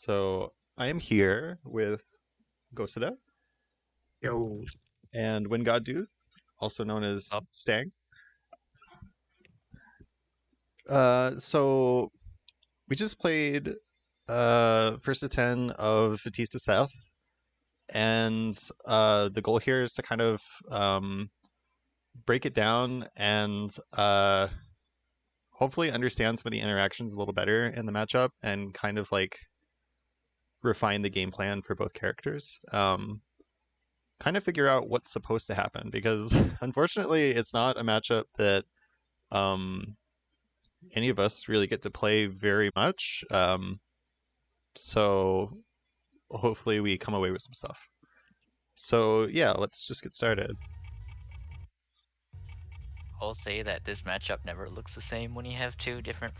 So I am here with Gosuda Yo. and Windgoddude, also known as Up. Stang. So we just played FT10 of Vatista Seth, and the goal here is to kind of break it down and hopefully understand some of the interactions a little better in the matchup and kind of like refine the game plan for both characters. Kind of figure out what's supposed to happen, because unfortunately it's not a matchup that any of us really get to play very much. So hopefully we come away with some stuff. So yeah, let's just get started. I'll say that this matchup never looks the same when you have two different.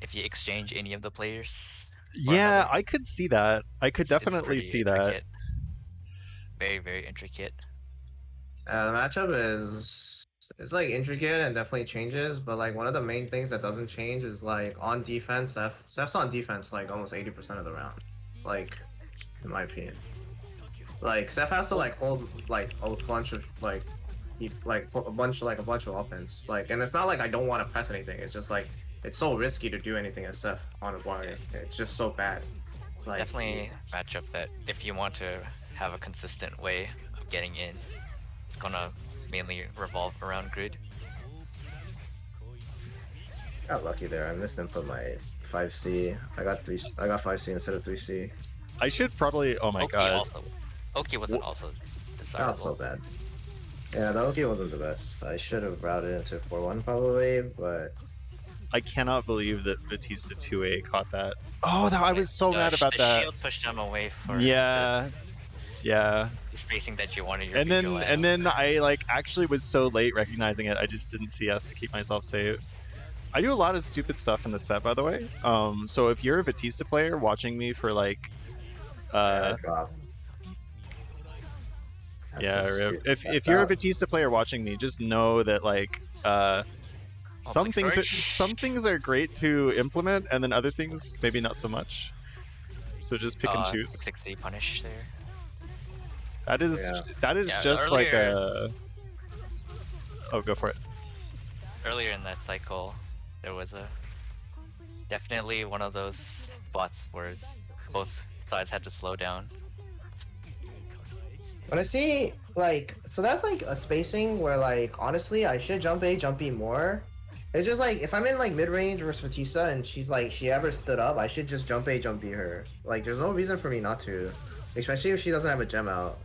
If you exchange any of the players. Yeah, another. I could see that. I could It's definitely pretty see that. intricate. Very, very intricate. The matchup it's like intricate and definitely changes, but like one of the main things that doesn't change is like on defense. Steph's on defense like almost 80% of the round, like in my opinion. Like Steph has to like hold like a bunch of a bunch of offense. Like, and it's not like I don't want to press anything. It's just like it's so risky to do anything as Steph on a wire. It's just so bad. Like, Definitely a matchup that if you want to have a consistent way of getting in, it's gonna mainly revolve around grid. got lucky there. I missed input my 5C. I got 5C instead of 3C. I should probably. Oh my Oki god. Oki wasn't also That was so desirable. bad. Yeah, the Oki wasn't the best. I should have routed into 4-1 probably, but I cannot believe that Vatista 2A caught that. Oh, I was so mad about the that. shield pushed him away for Yeah, yeah. the spacing that you wanted your And visual at. then I like actually was so late recognizing it. I just didn't CS to keep myself safe. I do a lot of stupid stuff in the set, by the way. So if you're a Vatista player watching me for like, I dropped. if you're a Vatista player watching me, just know that like some things are great to implement, and then other things maybe not so much. So just pick and choose. 60 punish there. That is Yeah, just earlier, like a. Oh, go for it. Earlier in that cycle, there was definitely one of those spots where both sides had to slow down. When I see like, so that's like a spacing where like honestly I should jump A, jump B more. It's just like if I'm in like mid range versus Vatista and she ever stood up, I should just jump A, jump B her. Like there's no reason for me not to, especially if she doesn't have a gem out.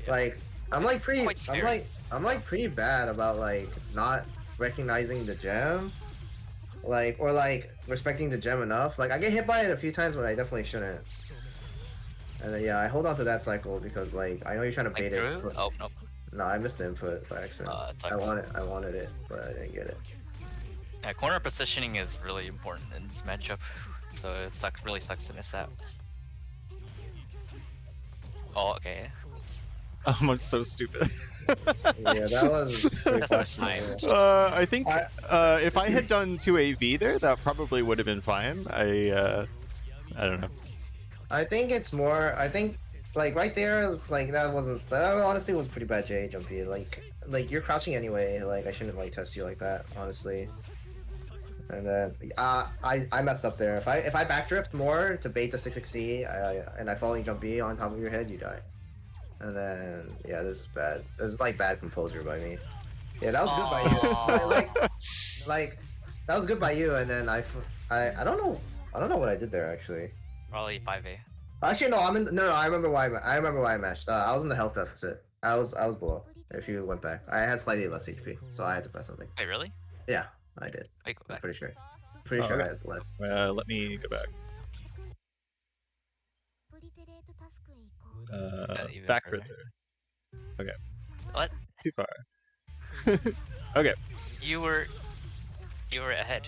Yeah. Like I'm pretty bad about like not recognizing the gem, like or like respecting the gem enough. Like I get hit by it a few times when I definitely shouldn't. And then, yeah, I hold on to that cycle because like I know you're trying to bait it. Oh no! No, I missed the input by accident. I wanted it, but I didn't get it. Yeah, corner positioning is really important in this matchup, so it really sucks to miss out. Oh, okay. I'm so stupid. Yeah, that was pretty questionable. I think if I had done 2AV there, that probably would have been fine. I don't know. I think it's more. I think like right there, it's like that honestly was pretty bad J jumpy. Like you're crouching anyway. Like I shouldn't like test you like that, honestly. And then I messed up there. If I backdrift more to bait the 660 and I falling jump B on top of your head, you die. And then yeah, this is bad. This is like bad composure by me. Yeah, that was good by you. like that was good by you. And then I don't know what I did there actually. Probably 5A. Actually, no. I remember why. I mashed. I was in the health deficit. I was below. If you went back, I had slightly less HP, so I had to press something. Wait, really? Yeah, I did. Wait, go I'm back. pretty sure. Pretty sure I had less. Let me go back. Even Back further. further. Okay. What? Too far. Okay. You were ahead.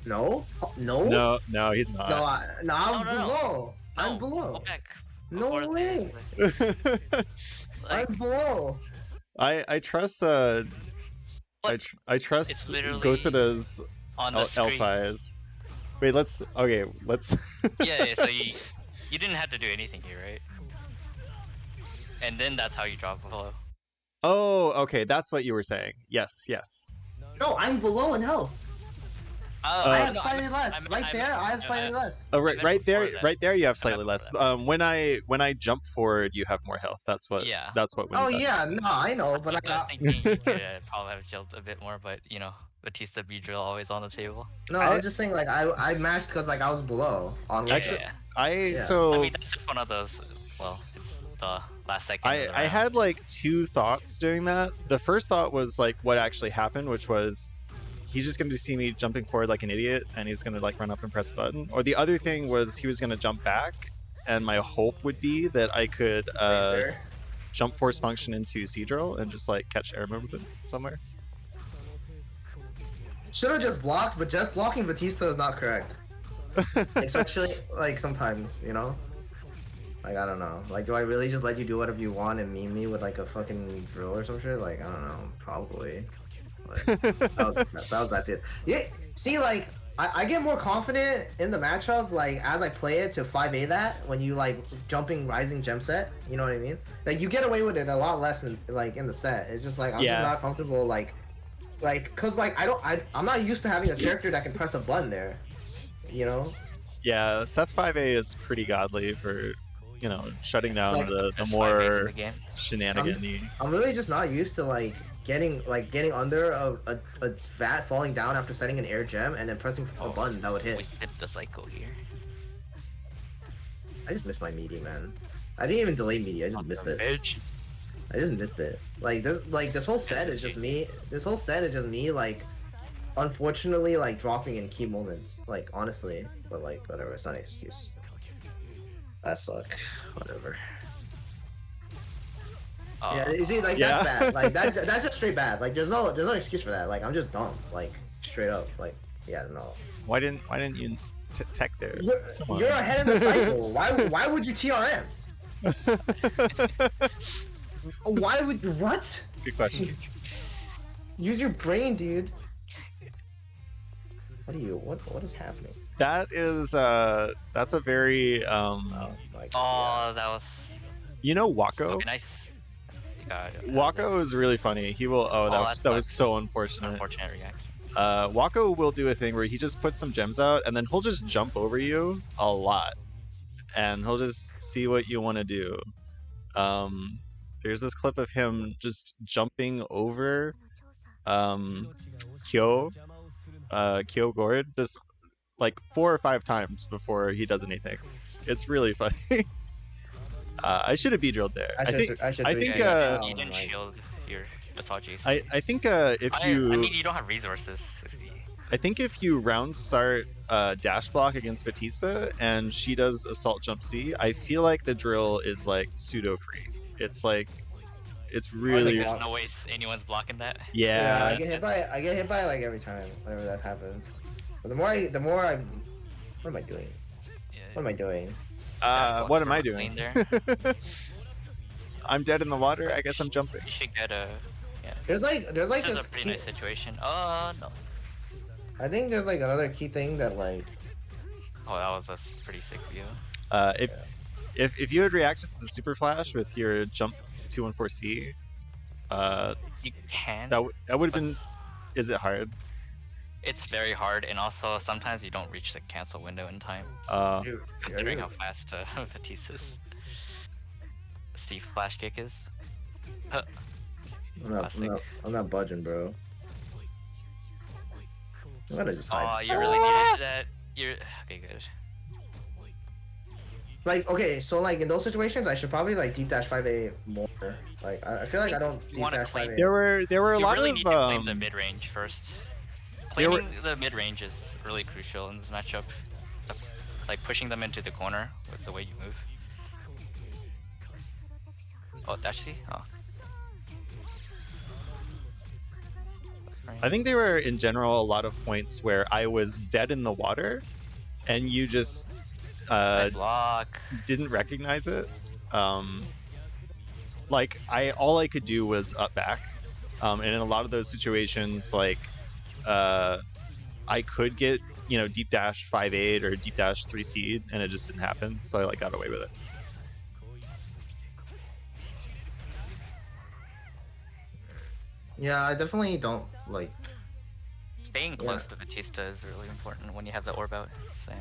No, No, he's not. I'm No. below. I'm No, below. Go back. No Before way. Like, I'm below. I trust I trust It's literally Gosuda's on the screen. L5s. Wait, let's. Okay, let's. Yeah, so you didn't have to do anything here, right? And then that's how you drop below. Oh, okay, that's what you were saying. Yes, yes. No, I'm below in health. Oh, I have no, slightly less. Right there, I have slightly less. Oh, I right, meant right there, before that. right there. You have I slightly meant less. before When I jump forward, you have more health. That's what. Yeah. That's what. Oh Windgoddude yeah, said. no, I know, but I I was got thinking you could probably have jumped a bit more, but you know, Vatista B drill always on the table. no. I was just saying like I matched because like I was below on Yeah, like Actually, yeah. So I mean, that's just one of those. Well, it's the last second. of the I round. had like two thoughts doing that. The first thought was like what actually happened, which was he's just going to see me jumping forward like an idiot, and he's going to like run up and press a button. Or the other thing was he was going to jump back, and my hope would be that I could there. jump force function into C drill and just like catch air movement somewhere. Should have just blocked, but just blocking Vatista is not correct. Especially like sometimes, you know. Like I don't know. Like, do I really just let you do whatever you want and meme me with like a fucking drill or some shit? Like I don't know. Probably. Like, that's it. Yeah. See, like I get more confident in the matchup like as I play it to 5A that when you like jumping rising gem set. You know what I mean? Like you get away with it a lot less than like in the set. It's just like I'm just not comfortable like cause like I'm not used to having a character that can press a button there. You know? Yeah, Seth 5A is pretty godly for, you know, shutting down Like, the Best 5As in more the game. shenanigan-y. I'm really just not used to like getting under a vat falling down after setting an air gem and then pressing a button that would We hit. skipped the cycle here. I just missed my meaty, man. I didn't even delay meaty. I just missed it. Edge. I just missed it. Like this whole set is just me. This whole set is just me like, unfortunately like dropping in key moments. Like honestly, but like whatever. It's not an excuse. That suck. Whatever. Yeah, you see, like that's bad. Like that's just straight bad. Like there's no excuse for that. Like I'm just dumb. Like straight up. Like yeah, no. Why didn't you tech there? You're ahead of the cycle. Why would you TRM? Why would what? Good question. Use your brain, dude. What is happening? That is that's a very Oh my God. Oh, that was you know Wako? okay, nice. Wako is really funny. He will that was so unfortunate. Unfortunate reaction. Wako will do a thing where he just puts some gems out and then he'll just jump over you a lot. And he'll just see what you want to do. There's this clip of him just jumping over Kyo Gord just like 4 or 5 times before he does anything. It's really funny. I should have B-drilled there. I think you didn't shield your Versace. I think if you I mean you don't have resources. I think if you round start dash block against Vatista and she does assault jump C, I feel like the drill is like pseudo free. It's like it's really There's no way anyone's blocking that. yeah. I get hit by like every time whenever that happens. But the more I what am I doing? Yeah. What am I doing? What am I doing? There. I'm dead in the water. I guess I'm jumping. You should get a. Yeah. There's like This is this a pretty key, nice situation. Oh no. I think there's like another key thing that like Oh, that was a pretty sick view. If you had reacted to the super flash with your jump 214C, You can. that would have but been. Is it hard? It's very hard, and also sometimes you don't reach the cancel window in time, dude, considering how fast Batista's C flash kick is. I'm not budging, bro. I'm gonna just Oh, hide. you really needed that. You're okay. Good. Like, okay, so like in those situations, I should probably like deep dash 5A more. Like, I feel like I don't You deep wanna dash claim- 5A. There were a You lot really of need to claim the mid range first. There were- Claiming the mid range is really crucial in this matchup. Like pushing them into the corner with the way you move. Oh, dash C? Oh. I think there were in general a lot of points where I was dead in the water, and you just Nice block. didn't recognize it. Like all I could do was up back, and in a lot of those situations, like I could get you know, deep dash 5-8 or deep dash 3 seed, and it just didn't happen. So I like got away with it. Yeah, I definitely don't like. Staying close to Vatista is really important when you have the orb out. So yeah.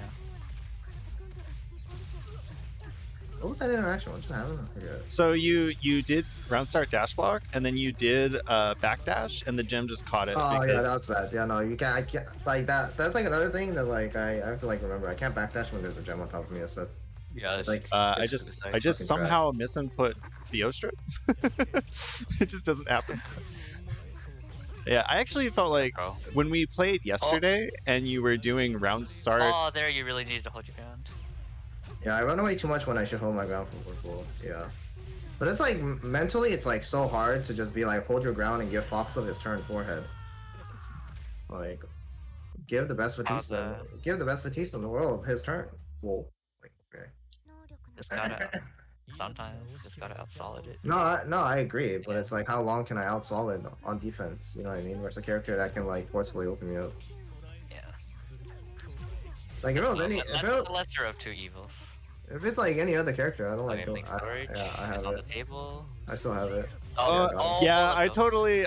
What was that interaction? What's happening? I forget. So you did round start dash block, and then you did back dash, and the gem just caught it. Oh because... yeah, that's bad. Yeah, no, you can't. I can't like that. That's like another thing that like I have to like remember. I can't backdash when there's a gem on top of me and stuff. Yeah, It's like I just somehow misinput VO strip. It just doesn't happen. Yeah, I actually felt like when we played yesterday and you were doing round start. Oh, there you really needed to hold your ground. Yeah, I run away too much when I should hold my ground for full. Yeah. But it's like mentally, it's like so hard to just be like hold your ground and give foxof his turn forehead. Like, give the best Vatista, in the world his turn. Whoa. Like, okay. Just gotta sometimes just gotta out solid it. No, I agree, but it's like how long can I out solid on defense? You know what I mean? Where's a character that can like forcefully open me up? Yeah. Like if it was any, That's the lesser of two evils. If it's like any other character, I don't like. Blink storage. I have on it. the table. I still have it. Yeah, I totally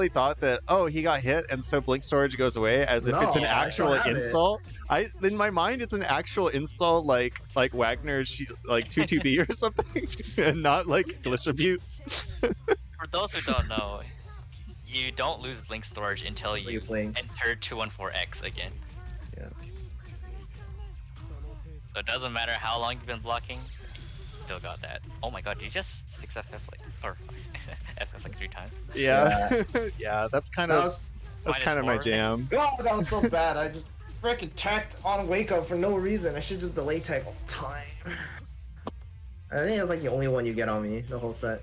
thought that. Oh, he got hit, and so blink storage goes away as if it's an actual install. In my mind, it's an actual install, like Wagner's like 2-2B or something, and not like glitch abuse. For those who don't know, you don't lose blink storage until you enter 214X again. Yeah. So it doesn't matter how long you've been blocking, you still got that. Oh my god, you just 6FF like, or FF like 3 times. Yeah, yeah, that's kind of my jam. God, that was so bad. I just freaking tacked on wake up for no reason. I should just delay tag all the time. I think it's like the only one you get on me the whole set.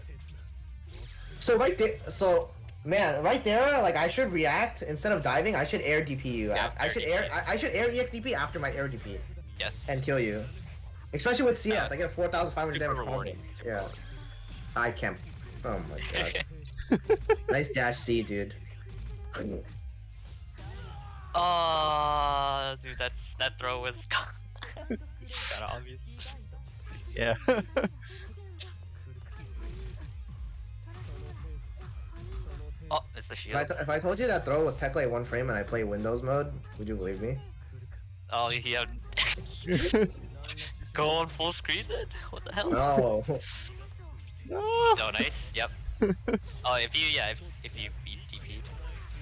So right there, man, right there, like I should react instead of diving. I should air DP you. Yeah, I should air EX DP after my air DP. Yes. And kill you. Especially with CS, I get 4,500 damage. Rewarding. Yeah. I can't. Oh my god. Nice dash C, dude. Oh, dude, that throw was kind of obvious. Yeah. Oh, it's the shield. If I told you that throw was tech like 1 frame and I play Windows mode, would you believe me? Oh, yeah. Go on full screen then? What the hell? No. No. No, nice. Yep. Oh, if you beat DP'd,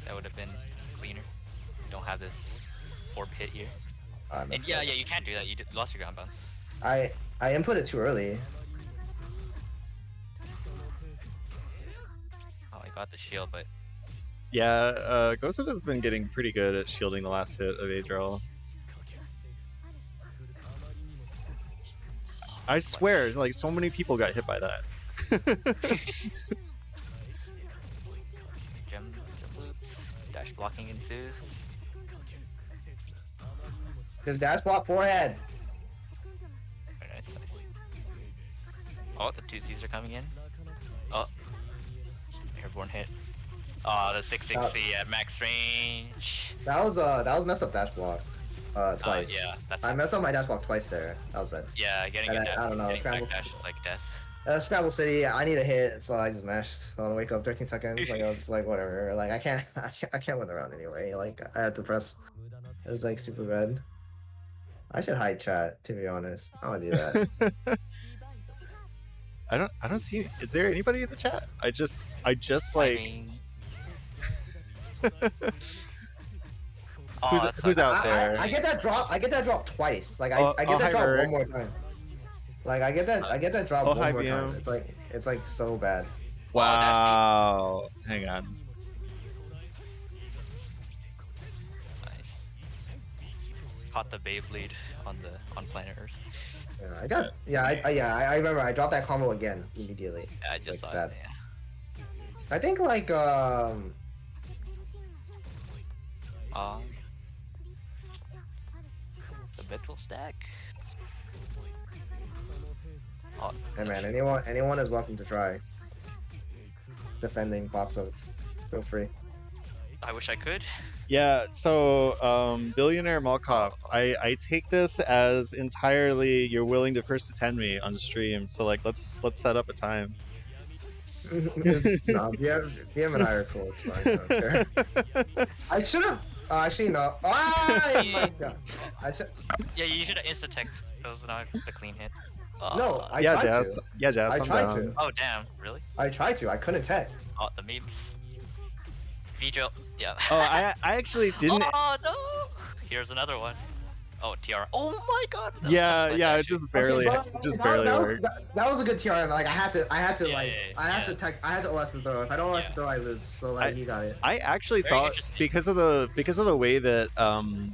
that would have been cleaner. You don't have this orb hit here. And yeah, you can't do that. You lost your ground bounce. I input it too early. Oh, I got the shield, but Yeah, Gosuda has been getting pretty good at shielding the last hit of Adriel. I swear, like so many people got hit by that. Gem loops, dash blocking ensues. Because dash block forehead. Very nice. Oh, the 2Cs are coming in. Oh, airborne hit. Oh, the 660 at max range. That was messed up dash block. Twice. Yeah, that's. I messed up my dash block twice there. That was bad. Yeah, getting And I don't know. Scramble dash is like death. Scramble City, I need a hit, so I just mashed. So I'll wake up 13 seconds. Like I was like, whatever. Like I can't win the round anyway. Like I had to press. It was like super bad. I should hide chat, to be honest. I want to do that. I don't see. Is there anybody in the chat? I just like. Who's out there? I get that drop. I get that drop twice. Like I get that drop Eric. one more time. Like I get that drop one more time. It's like so bad. Wow. Hang on. Nice. Caught the Beyblade on planet Earth. Yeah, I got. Yeah, I remember. I dropped that combo again immediately. Yeah, I just like, saw it. Yeah. I think like the mental stack. Oh, hey man, anyone is welcome to try defending foxof. Feel free. I wish I could. Yeah, so Billionaire Malkop, I take this as entirely you're willing to first attend me on stream. So like let's set up a time. No, BM and I are cool. It's fine. I don't care. I should have. Actually, no. Oh my god. I should. Yeah, you should have insta tech. That was not a clean hit. No, I yeah, tried Jazz. to. Yeah, Jazz. I I'm tried down. to. Oh damn, really? I tried to. I couldn't tech. Oh, the memes. Video. Yeah. Oh, I actually didn't. Oh no! Here's another one. Oh, TR. Oh my god. that was Yeah, so yeah, much it just barely, worked. That was a good TRM. Like I had to, Yeah, I had to yeah. tech. I had to OS the throw. If I don't OS the throw, I lose. So like he got it. I actually Very thought interesting. because of the way that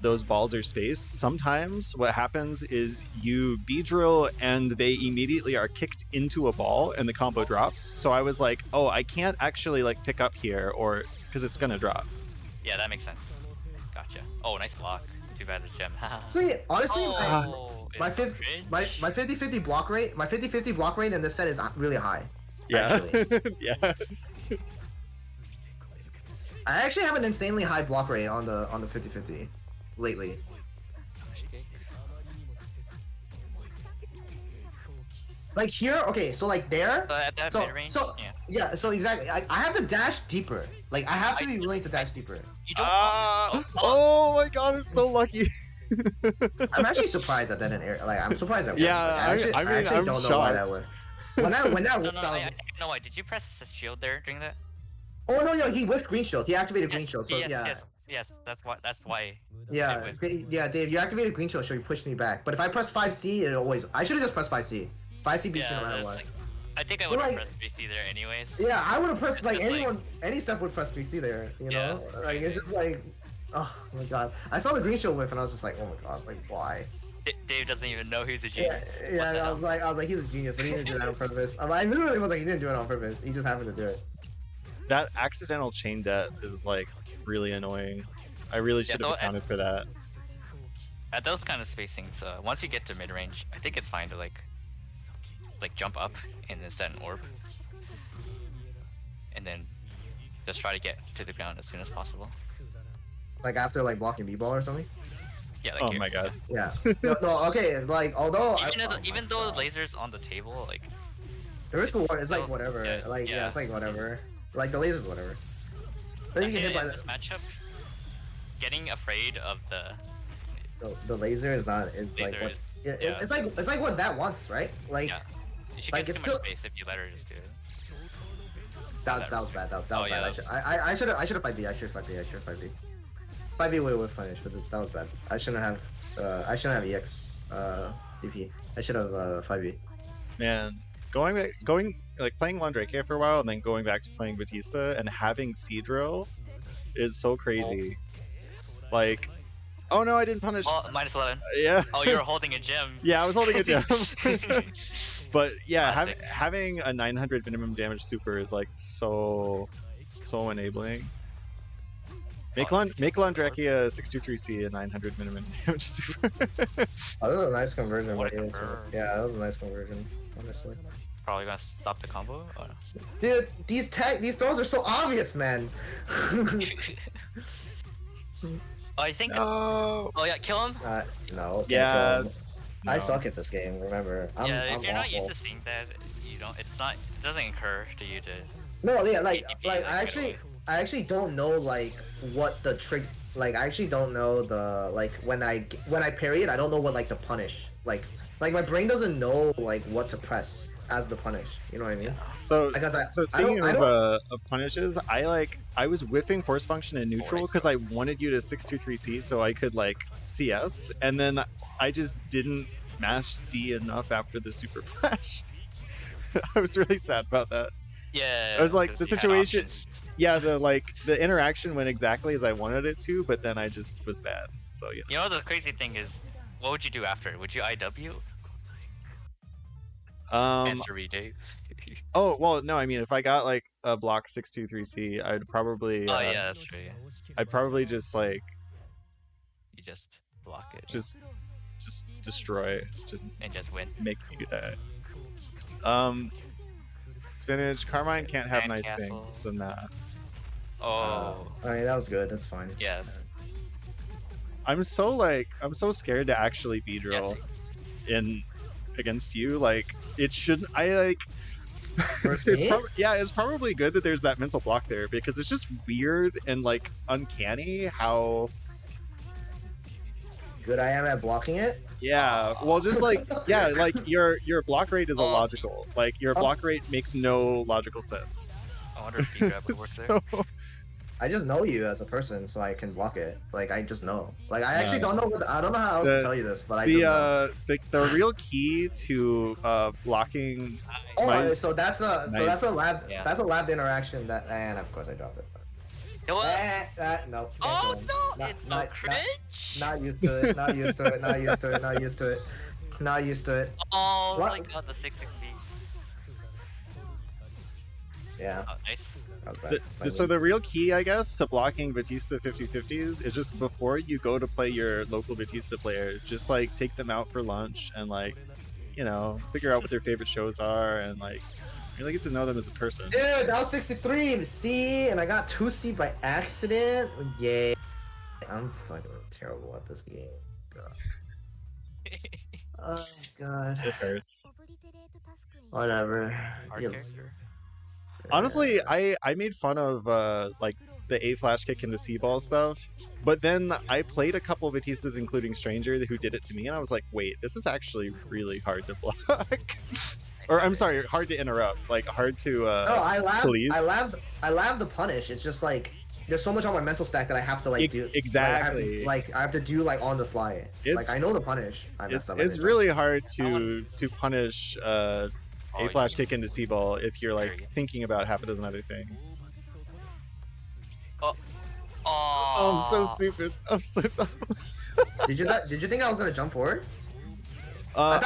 those balls are spaced, sometimes what happens is you B drill and they immediately are kicked into a ball and the combo drops. So I was like, oh, I can't actually like pick up here or because it's gonna drop. Yeah, that makes sense. Gotcha. Oh, nice block. Too bad it's gem. So yeah, honestly, Oh, my it's 50-50 block rate, my 50-50 block rate in this set is really high. Yeah, Actually. yeah. I actually have an insanely high block rate on the 50-50 lately. Like here, okay, so like there, So at that so mid-range, yeah. yeah, so exactly. I have to dash deeper. Like I have to be willing to dash deeper. You don't. Oh my god, I'm so lucky. I'm actually surprised that didn't air. Like I'm surprised that worked. Yeah, Like, I mean, I actually I'm don't know why that shocked. worked. When that No, worked, no, I was I don't know why. Did you press the shield there during that? oh no, he whiffed green shield. He activated green shield. So yes, yeah. yes. That's why. That's why. Yeah, it went- Dave, you activated green shield, so you pushed me back. But if I press 5C, it always. I should have just pressed 5C. 5C beats you no matter that's what. like- I think I would have like- pressed 3C there anyways. Yeah, I would have pressed It's like just anyone, any stuff would press 3C there. You know, Yeah, like it's just like, oh my god. I saw the green shield whiff and I was just like, oh my god, like why? Dave doesn't even know he's a Yeah, genius. yeah. What the I was like, he's a genius, but he didn't do that on purpose. I literally was like, he didn't do it on purpose. He just happened to do it. That accidental chain debt is like really annoying. I really should have so accounted for that. At those kind of spacings, once you get to mid range, I think it's fine to like jump up and then set an orb, and then just try to get to the ground as soon as possible. Like after like blocking B-ball or something. Yeah. Like Oh here. my god. Yeah. No, okay. Like although Even though the laser's on the table, like the risk reward is like So, whatever. yeah, Like yeah, yeah. it's like whatever. Like the laser's whatever. Then you get hit by in this matchup, getting afraid of the laser is not is like Laser what is- it, yeah. it's like what that wants, right? Like yeah, she like, gets it's too much still- space if you let her just do it. that was bad. That was Oh, yeah, bad. that I should have 5B. I should have 5B. 5B would have punished, but that was bad. I shouldn't have EX DP. I should have 5B. Man, going like playing Landrake for a while and then going back to playing Vatista and having Seadrill is so crazy. Like, oh no, I didn't punish. Oh, -11. Yeah. Oh, you were holding a gem. Yeah, I was holding a gem. But yeah, Classic. having a 900 minimum damage super is like so enabling. Make Landrakia 623C a 900 minimum damage super. Oh, that was a nice conversion. What a by Ace. convert. Yeah, that was a nice conversion. Honestly. Probably gonna stop the combo. Oh, no. Dude, these throws are so obvious, man. I think. Oh. Oh yeah, kill him. No. can't Yeah, kill him. I no. suck at this game. Remember, I'm If you're not used awful. to seeing that, you don't. It doesn't occur to you to. No, yeah, like ATP, I right actually don't know like what the trick. Like I actually don't know the like when I parry it, I don't know what like to punish. Like my brain doesn't know like what to press as the punish. You know what I mean? So, Because I speaking don't- of punishes, I was whiffing force function in neutral Force. because I wanted you to 623C so I could like CS, and then I just didn't mash D enough after the super flash. I was really sad about that. Yeah. I was like, the because you had situation, options. yeah, the interaction went exactly as I wanted it to, but then I just was bad. So yeah. You know the crazy thing is, what would you do after? Would you IW? Answer me, Dave. Oh well, no, I mean if I got like a block 623C, I'd probably Oh yeah, that's true. Yeah. I'd probably just like You just block it just destroy, just and just win. make you die. Spinach, Carmine can't have nice Sandcastle. things, so nah. Oh. I mean that was good. That's fine. Yeah. I'm so scared to actually B drill in against you. Like it shouldn't. I like. First me? It's probably good that there's that mental block there because it's just weird and like uncanny how good I am at blocking it. Yeah, well, just like like your block rate is illogical. Like your block rate makes no logical sense. I wonder if B-grab would work there. So, I just know you as a person, so I can block it. Like I just know. Like I actually don't know. I don't know how else to tell you this, but I just know. The real key to blocking. So that's a lab. Yeah. That's a lab interaction. That and of course I dropped it. No. No. Oh no! It's so cringe. Not used to it. Not used to it. Not used to it. Not used to it. Not used to it. Oh my god, the 660s. Yeah. Oh, nice. So the real key, I guess, to blocking Vatista 50/50s is just before you go to play your local Vatista player, just like take them out for lunch and like, you know, figure out what their favorite shows are and like really get to know them as a person. Dude, that was 63 in the C, and I got 2C by accident. Yay. I'm fucking terrible at this game. God. Oh god. It hurts. Whatever. Honestly, I made fun of like the A flash kick and the C ball stuff, but then I played a couple of Batistas, including Stranger, who did it to me, and I was like, wait, this is actually really hard to block. Or I'm sorry, hard to interrupt, like hard to police. I love the punish. It's just like there's so much on my mental stack that I have to like do. Exactly. I have to do like on the fly. Like I know the punish. It's really hard to punish A flash kick into C ball if you're like thinking about half a dozen other things. Oh, I'm so stupid. I'm so dumb. Did you think I was gonna jump forward? I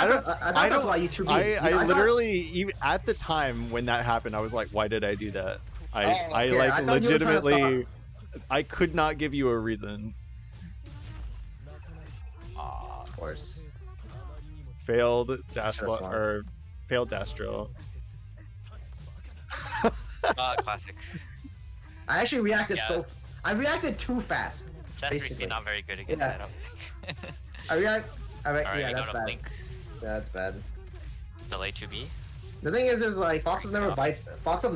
literally, thought... even at the time when that happened, I was like, why did I do that? I I legitimately, I could not give you a reason. Of course. Failed dash or failed dash drill. Classic. I actually reacted I reacted too fast. Basically, not very good against that. Yeah, that's bad. Blink. Yeah, that's bad. Delay 2B. The thing is like foxof never bite. Foxof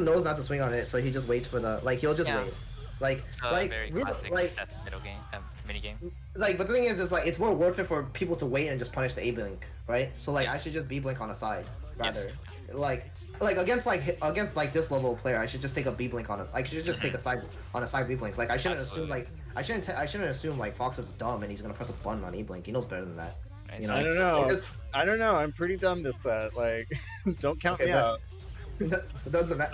knows not to swing on it, so he just waits for the he'll just wait. Like very classic Seth middle game, mini game. Like, but the thing is like it's more worth it for people to wait and just punish the A blink, right? So like I should just B blink on the side rather. Like against this level of player, I should just take a B blink on it. I should just take a side B blink. Like I shouldn't assume like I shouldn't assume like foxof's dumb and he's gonna press a button on E blink. He knows better than that. You know? I don't know. I don't know. I'm pretty dumb this set. Like, don't count me out. It doesn't matter.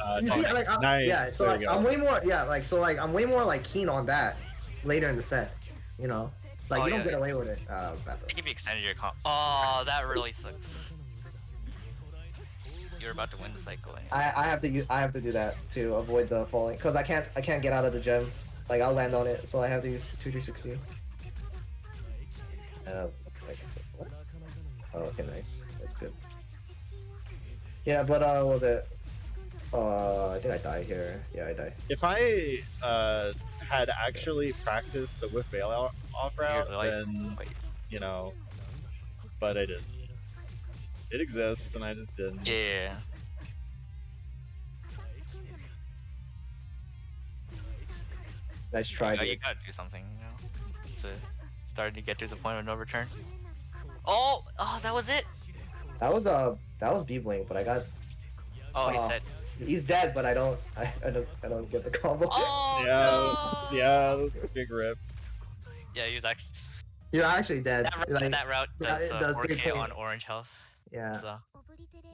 Nice. Yeah. So like, I'm way more. Yeah. Like so. Like I'm way more like keen on that later in the set. You know. Like you don't get away with it. That was bad though. It can be extended your comp. Oh, that really sucks. You're about to win the cycle. I have to do that to avoid the falling because I can't get out of the gem. Like I'll land on it, so I have to use 2360. Oh, okay, nice. That's good. Yeah, but what was it? I think I died here. Yeah, I died. If I had actually practiced the whiff veil off route, then you know, but I didn't. It exists, and I just didn't. Yeah. Nice try. You gotta do something. You know, it's starting to get to the point of no return. Oh, that was it. That was B blink, but I got. Oh, he's dead. He's dead, but I don't get the combo. Oh, yeah, big rip. Yeah, he was actually. You're actually dead. That route does 4K on orange health. Yeah. So.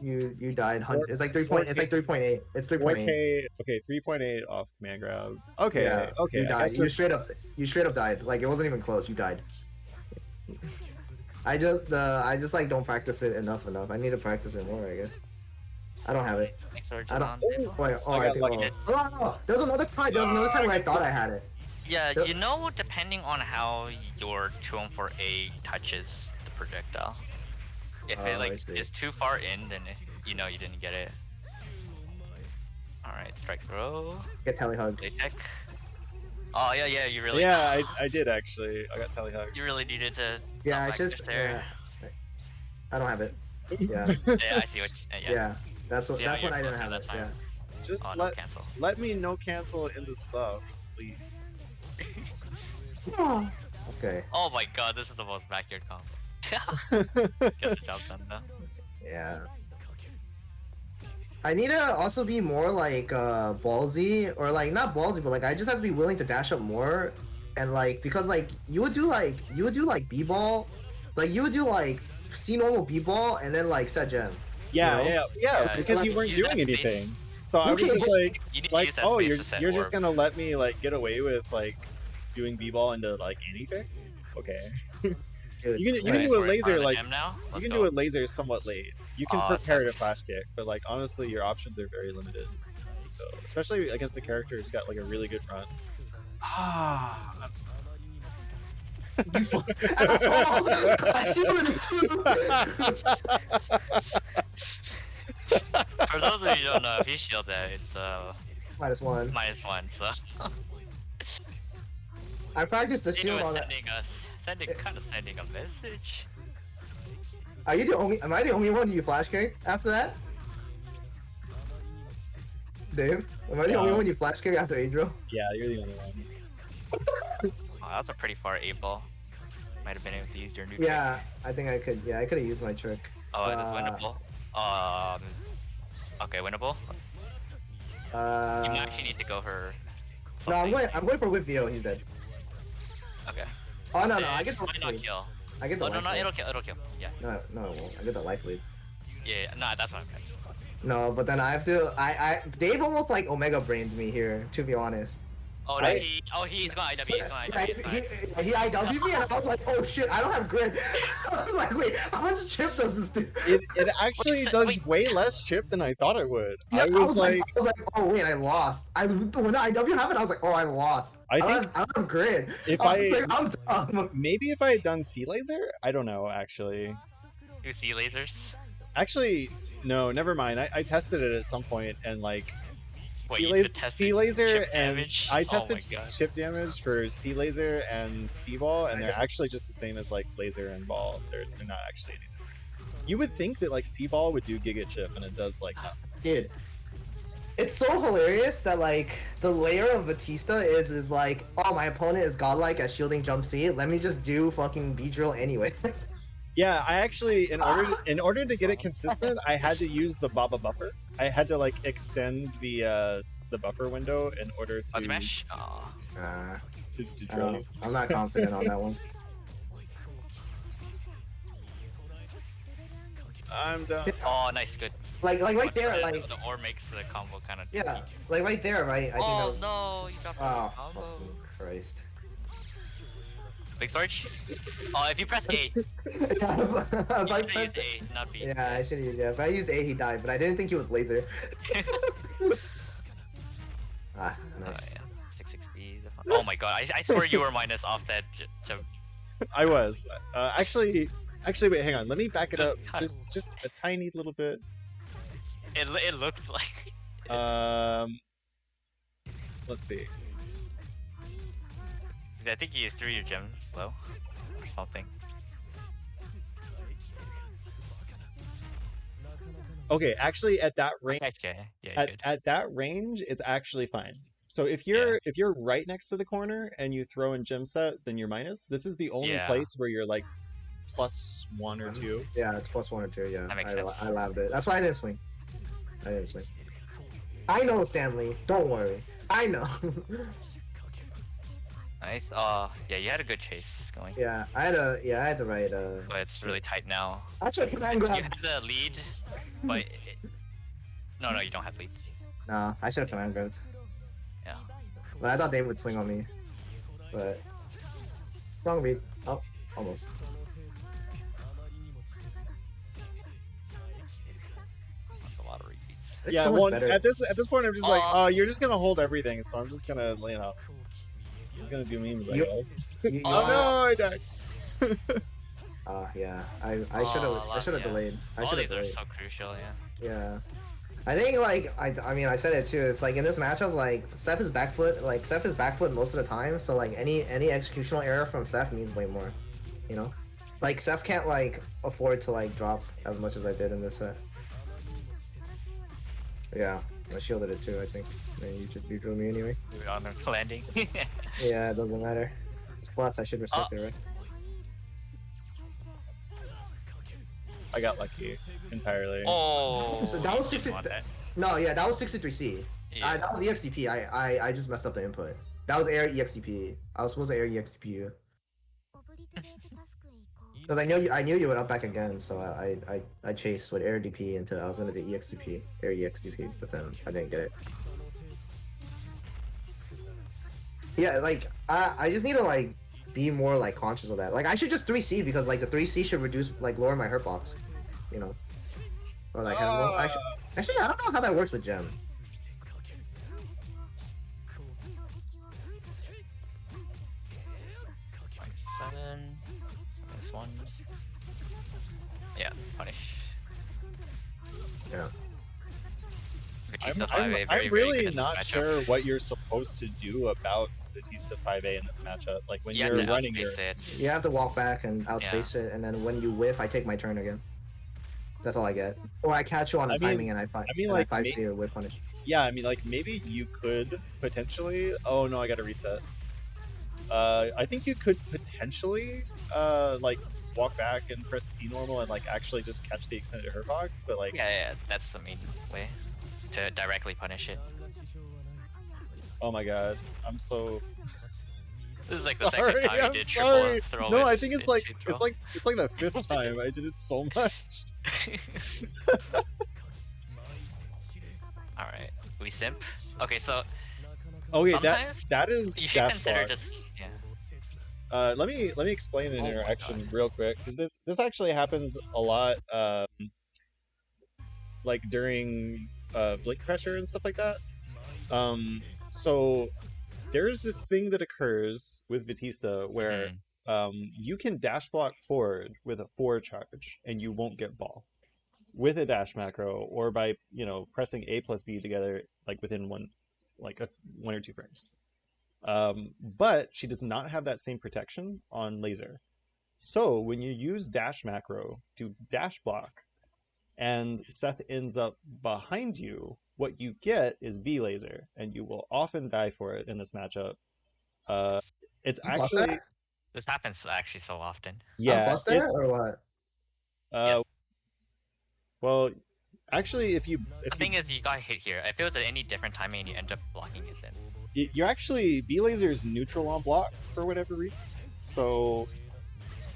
You died. It's like 3.8. It's like 3.8. It's 3.8. Okay, 3.8 off command grab. Okay, yeah, okay. You died. You straight up died. Like it wasn't even close. You died. I just like don't practice it enough. I need to practice it more, I guess. I don't have it. Thanks for I don't. There's another time. Where I thought I had it. Yeah, you know, depending on how your 2-on-4A touches the projectile. If it is too far in, then you know you didn't get it. All right, strike throw. Get tally hug. Play tech. Oh yeah, yeah. You really. Yeah, I did actually. I got tally hug. You really needed to. Yeah, I back just there. yeah. I don't have it. Yeah. Yeah, I see what. Yeah. Yeah. That's what See how that's when you're I didn't closing have that it. time. Yeah. Just Oh, no cancel. let me no cancel into stuff, please. Okay. Oh my god, this is the most backyard combo. Gets the job done though. Yeah. I need to also be more like ballsy, or like not ballsy, but like I just have to be willing to dash up more, and like because like you would do like b-ball, like you would do like C normal b-ball and then like set gem. Yeah, You know? yeah, because like, you weren't use doing that space. anything. So I was Okay, just but- like, You need to use that oh, space to set you're just orb. gonna let me like get away with like doing b-ball into like anything? Okay. Dude, You can Right, do a we're in laser front of the like gem now? you Let's can go. do a laser somewhat late. You can Aw, prepare to sucks. flash kick, but like honestly, your options are very limited. So especially against a character who's got like a really good run. Ah, You fuck- asshole! I see what it For those of you who don't know, if you shield that, it's -1. -1. So I practiced the Dino shield is on that. sending a message. Are you the only? Am I the only one you flash kick after that? Dave, am I the only one you flash kick after Adro? yeah, you're the only one. Oh, that was a pretty far 8-ball. Might have been able to use your new Yeah, I think I could. Yeah, I could have used my trick. trick. Oh, it was winnable. Okay, winnable. You actually need to go for. No, I'm something. going for whip VO. He's dead. Okay. Oh no, Yeah, I get the might life not lead. kill. I get the Oh no, life no, lead. it'll kill. It'll kill. Yeah. No, it won't. I get the life lead. Yeah. Nah, that's what I meant. No, but then I have to. Dave almost like Omega brained me here, to be honest. Oh no, he's going IW. He's going IW. He's going. He IW'd me, and I was like, oh shit, I don't have grid. I was like, wait, how much chip does this do? It actually Wait, does wait. way less chip than I thought it would. Yeah, I was like, oh wait, I lost. When the IW happened, I was like, oh, I lost. I think I don't have grid. if I was I- like, I'm dumb. maybe if I had done Sea Laser, I don't know actually. You see lasers? Actually, no, never mind. I tested it at some point and like Wait, Sea you Laser, could test Sea it Laser chip and damage? I Oh tested my God. chip damage for Sea Laser and Sea Ball, and they're Okay. actually just the same as like Laser and Ball. They're not actually any different. You would think that like Sea Ball would do Giga Chip, and it does like nothing. Dude, it's so hilarious that like the layer of Vatista is like, oh, my opponent is godlike at shielding jump C. Let me just do fucking B drill anyway. Yeah, I actually in order to get it consistent, I had to use the Baba buffer. I had to like extend the buffer window in order Oh, to smash. Oh. to I drill don't know. you. I'm not confident on that one. I'm done. Oh, nice, good. Like right there, The- like the ore makes the combo kind of. yeah, like right there, right? I think that Oh was. no, you dropped Oh, the combo. fucking Christ. Big storage. Oh, if you press A, you If I should use pressed- A, not B. Yeah, I should use yeah. If I used A, he died, but I didn't think he would laser. Ah, Oh nice. yeah, 6-6B. Oh my god, I swear you were minus off that jump. I was actually wait, hang on. Let me back it Just up cut. just a tiny little bit. It looked like. Let's see. I think you threw your gem slow or something. Okay, actually at that range Okay, yeah, good. at that range it's actually fine. So if you're right next to the corner and you throw in gem set, then you're minus. This is the only Yeah. place where you're like +1 or 2. Yeah, it's +1 or 2. Yeah, That makes sense. I labbed it. That's why I didn't swing. I know, Stanley. Don't worry. I know. Nice. Yeah, you had a good chase going. yeah, I had the right. But it's really tight now. Actually, command You grab. have the lead, but no, you don't have lead. Nah, I should have command grabbed. Yeah. But I thought Dave would swing on me. But wrong read. Oh, almost. That's a lot of repeats. It's Yeah, so much well, better. at this point I'm just like, Aw. oh, you're just gonna hold everything, so I'm just gonna, just gonna do memes, I You- guess. You- Oh no, I died. yeah. I should have Aw, delayed. I All should have these are delayed. so crucial, yeah. Yeah. I think like I mean I said it too. It's like in this matchup, like Seth is back foot, like Seth is back foot most of the time. So like any executional error from Seth means way more, you know. Like Seth can't like afford to like drop as much as I did in this set. Yeah, I shielded it too. I think. Man, you drew me anyway. We were on the landing. Yeah, it doesn't matter. It's plus I should respect it, right? I got lucky entirely. Oh, So that was you just 60. won that. No, yeah, that was 63C. Yeah. That was EXTP. I just messed up the input. That was air EXTP. I was supposed to air EXTP you. Because I knew you would up back again, so I chased with air DP until I was gonna do EXTP, air EXTP, but then I didn't get it. Yeah, like I just need to like be more like conscious of that. Like I should just 3C because like the 3C should reduce like lower my hurt box, you know. Or like have more, actually I don't know how that works with Gem. Seven. This one. Yeah, punish. Yeah. Vatista I'm 5A, very, really very good in this not matchup. sure what you're supposed to do about Vatista 5A in this matchup. Like when You you're have to running your... outspace it. You have to walk back and outspace it, and then when you whiff, I take my turn again. That's all I get. Or I catch you on the timing and I like, 5C or whiff punish. Yeah, I mean, like, maybe you could potentially... Oh, no, I gotta reset. I think you could potentially, like, walk back and press C normal and, like, actually just catch the extended hurt box, but, like... Yeah, that's the main way to directly punish it. Oh my god, I'm so... This is like the sorry, second time you I'm did sorry. triple throw. No, it I think it's like into it's like the 5th time I did it so much. Alright, we simp. Okay, so Okay, sometimes that is you should dash consider block. just Let me explain an Oh my interaction God. real quick because this actually happens a lot, like during blink pressure and stuff like that. So there's this thing that occurs with Vatista where you can dash block forward with a 4 charge and you won't get ball with a dash macro or by pressing A plus B together like within one or two frames. But she does not have that same protection on laser. So when you use dash macro to dash block and Seth ends up behind you, what you get is B laser, and you will often die for it in this matchup. It's You bust actually that? this happens actually so often. yeah, Bust that it's or what? Yes. well, actually, if The thing is, you got hit here. If it was at any different timing and you end up blocking it, then you're actually B laser is neutral on block for whatever reason. So,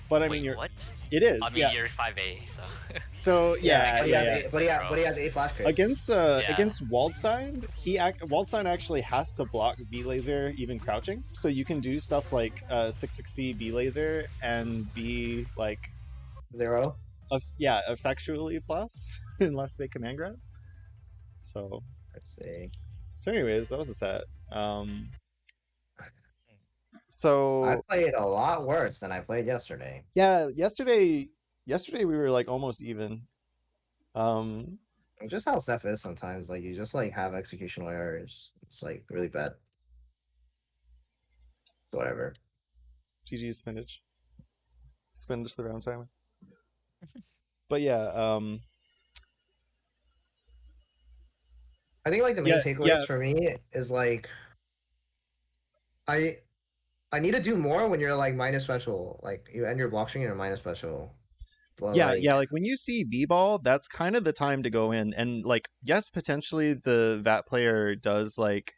but I wait, mean, you're what? it is. I mean, yeah. you're 5A, so So yeah, But he yeah, has but he has a flash crit. Against Waldstein, Waldstein actually has to block B laser even crouching. So you can do stuff like 6-6C B laser and be like 0. effectually plus unless they command grab. So Let's see. anyways, that was a set. I So played a lot worse than I played yesterday. yeah, yesterday we were like almost even. Just how Seth is sometimes. Like you just like have executional errors. It's like really bad. Whatever. GG spinach the round timer. But yeah, I think like the main takeaways yeah. for me is like I need to do more when you're like minus special. Like you end your block string and you're minus special. But, like when you see B-ball, that's kind of the time to go in. And like, yes, potentially the VAT player does like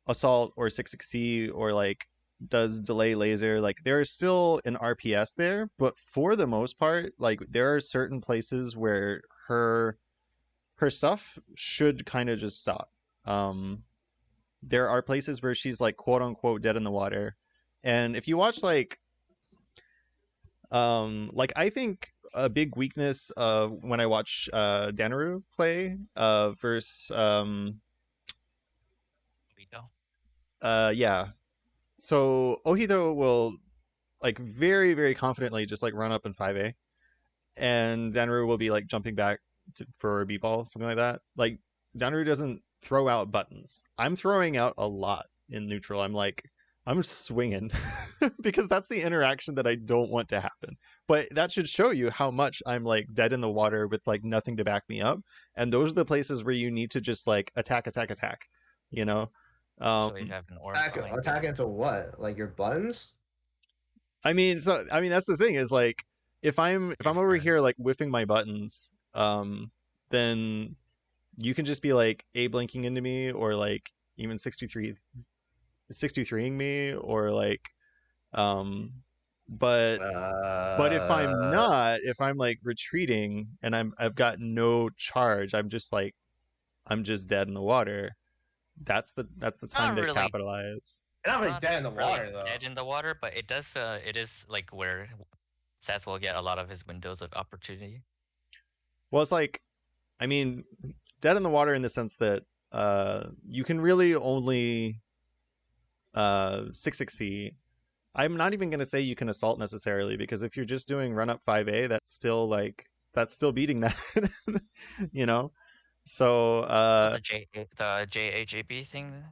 assault or 6-6C or like does delay laser. Like there is still an RPS there, but for the most part, like there are certain places where her stuff should kind of just stop. There are places where she's like quote unquote dead in the water. And if you watch like I think a big weakness when I watch Danaru play versus yeah. So Ohito will like very, very confidently just like run up in 5A, and Danaru will be like jumping back for a b-ball, something like that. Like Downru doesn't throw out buttons. I'm throwing out a lot in neutral. I'm swinging because that's the interaction that I don't want to happen. But that should show you how much I'm like dead in the water with like nothing to back me up. And those are the places where you need to just like attack, you know? Actually, have an orb behind Attack you. into what? Like your buttons? I mean, that's the thing is like if I'm Your over friend. here like whiffing my buttons, then you can just be like a blinking into me or like even 63ing me or like but if I'm Uh, not, if I'm like retreating and I've got no charge, I'm just dead in the water. That's the It's time not to really. capitalize. you're not It's really not dead in the really water though. dead in the water, but it does. It is like where Seth will get a lot of his windows of opportunity. Well, it's like, I mean, dead in the water in the sense that you can really only 6-6C. I'm not even going to say you can assault necessarily because if you're just doing run up 5A, that's still beating that, you know. So Also, the JAJB thing at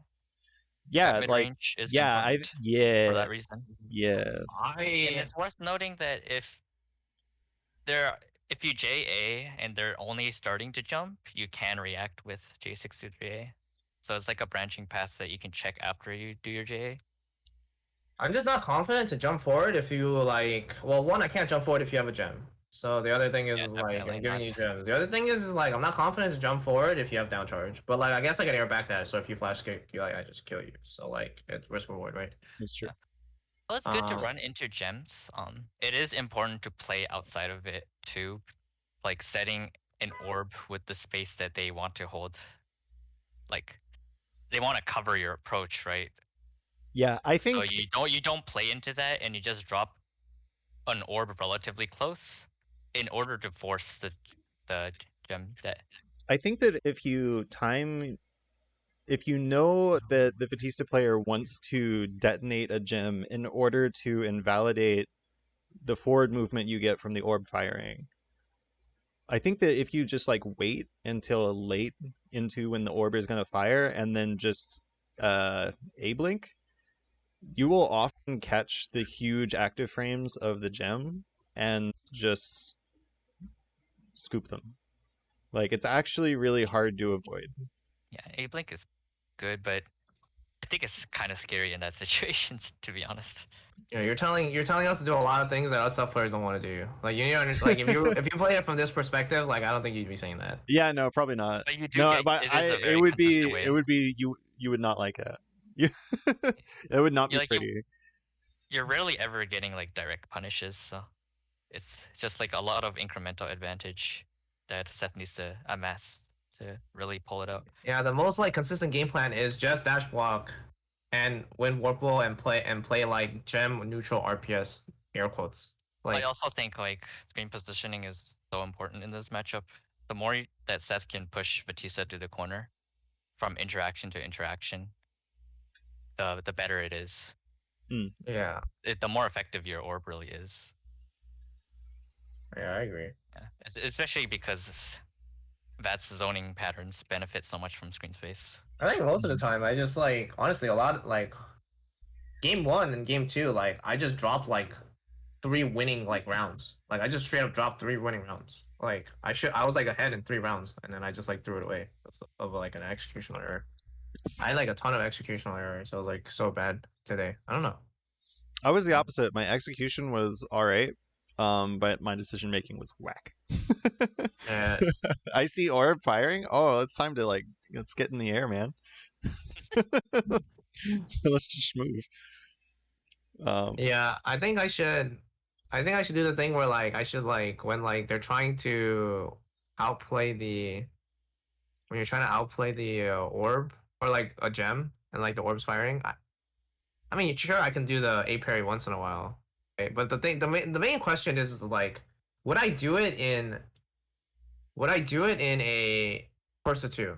yeah, mid like range is yeah, important for that yes, reason. yes. And it's worth noting that they're if you JA and they're only starting to jump, you can react with J63A. So it's like a branching path that you can check after you do your JA. I'm just not confident to jump forward if you like. Well, one, I can't jump forward if you have a gem. So the other thing Yeah, is like definitely I'm giving not. you gems. The other thing is like I'm not confident to jump forward if you have down charge. But like I guess I can air back that. So if you flash kick, you like I just kill you. So like it's risk reward, right? It's true. Yeah. Well, it's good to run into gems. It is important to play outside of it too, like setting an orb with the space that they want to hold. Like they want to cover your approach, right? Yeah, I So think you don't play into that, and you just drop an orb relatively close in order to force the gem that. that if you know that the Vatista player wants to detonate a gem in order to invalidate the forward movement you get from the orb firing, I think that if you just like wait until late into when the orb is going to fire and then just a blink, you will often catch the huge active frames of the gem and just scoop them. Like it's actually really hard to avoid. Yeah, a blink is good, but I think it's kind of scary in that situation, to be honest. Yeah, you're telling us to do a lot of things that us tough players don't want to do. Like you know, like if you play it from this perspective, like I don't think you'd be saying that. Yeah, no, probably not. But you do No, get but it is a very consistent it way. would be you would not like that. You it would not You be like pretty. you're rarely ever getting like direct punishes, so it's just like a lot of incremental advantage that Seth needs to amass to really pull it out. Yeah, the most like consistent game plan is just dash block and win warp wall and play like gem neutral RPS air quotes. I Like also think like screen positioning is so important in this matchup. The more that Seth can push Vatista to the corner from interaction to interaction, the better it is. yeah, The more effective your orb really is. yeah, I agree. Yeah. Especially because Vat's zoning patterns benefit so much from screen space. I think most of the time I just like honestly a lot like game one and game two, like I just dropped like 3 winning like rounds. Like I just straight up dropped 3 winning rounds. Like I was like ahead in 3 rounds and then I just like threw it away of like an executional error. I had like a ton of executional errors. So I was like so bad today. I don't know. I was the opposite. My execution was all right, but my decision making was whack. Yeah. I see orb firing. Oh, it's time to like let's get in the air, man. Let's just move. Yeah, I think I should do the thing where like I should like when like they're trying to outplay the when you're trying to outplay the orb or like a gem and like the orb's firing. I mean, sure, I can do the A parry once in a while, okay? But the main question is like, would I do it in a first to two?